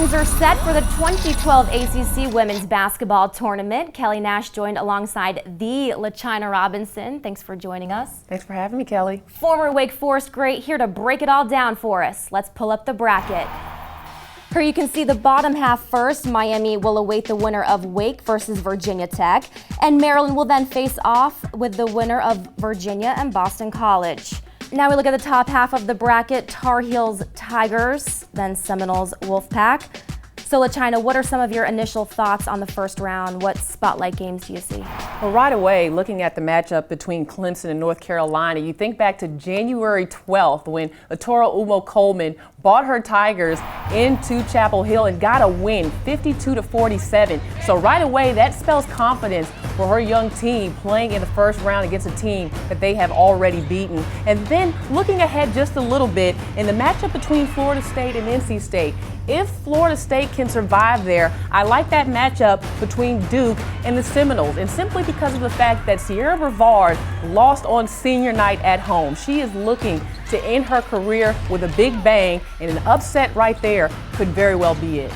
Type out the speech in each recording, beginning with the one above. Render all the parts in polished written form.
Things are set for the 2012 ACC Women's Basketball Tournament. Kelly Nash joined alongside the LaChina Robinson. Thanks for joining us. Thanks for having me, Kelly. Former Wake Forest great here to break it all down for us. Let's pull up the bracket. Here you can see the bottom half first. Miami will await the winner of Wake versus Virginia Tech, and Maryland will then face off with the winner of Virginia and Boston College. Now we look at the top half of the bracket: Tar Heels Tigers, then Seminoles Wolfpack. So LaChina, what are some of your initial thoughts on the first round? What spotlight games do you see? Well, right away, looking at the matchup between Clemson and North Carolina, you think back to January 12th when Latoro Umo-Coleman brought her Tigers into Chapel Hill and got a win, 52-47. So right away, that spells confidence for her young team playing in the first round against a team that they have already beaten. And then looking ahead just a little bit in the matchup between Florida State and NC State, if Florida State can survive there, I like that matchup between Duke and the Seminoles, and simply because of the fact that Sierra Brevard lost on senior night at home. She is looking to end her career with a big bang, and an upset right there could very well be it.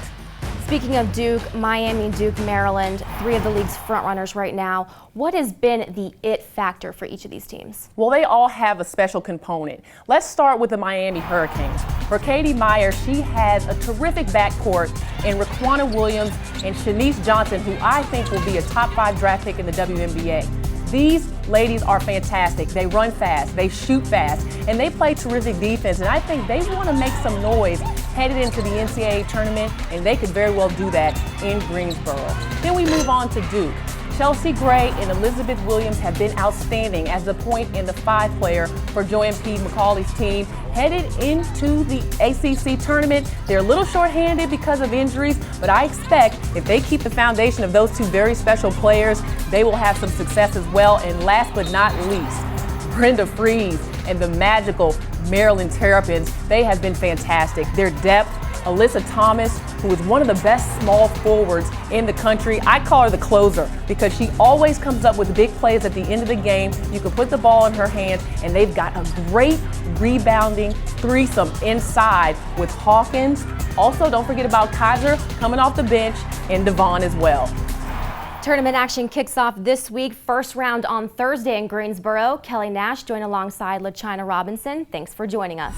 Speaking of Duke, Miami, Duke, Maryland, three of the league's frontrunners right now. What has been the it factor for each of these teams? Well, they all have a special component. Let's start with the Miami Hurricanes. For Katie Meyer, she has a terrific backcourt in Raquana Williams and Shanice Johnson, who I think will be a top 5 draft pick in the WNBA. These ladies are fantastic. They run fast, they shoot fast, and they play terrific defense. And I think they want to make some noise headed into the NCAA tournament, and they could very well do that in Greensboro. Then we move on to Duke. Chelsea Gray and Elizabeth Williams have been outstanding as the point and the 5 player for Joanne P. McCauley's team headed into the ACC tournament. They're a little shorthanded because of injuries, but I expect if they keep the foundation of those 2 very special players, they will have some success as well. And last but not least, Brenda Freeze and the magical Maryland Terrapins, they have been fantastic. Their depth, Alyssa Thomas, who is one of the best small forwards in the country. I call her the closer because she always comes up with big plays at the end of the game. You can put the ball in her hands, and they've got a great rebounding threesome inside with Hawkins. Also, don't forget about Kaiser coming off the bench, and Devon as well. Tournament action kicks off this week. First round on Thursday in Greensboro. Kelly Nash joined alongside LaChina Robinson. Thanks for joining us.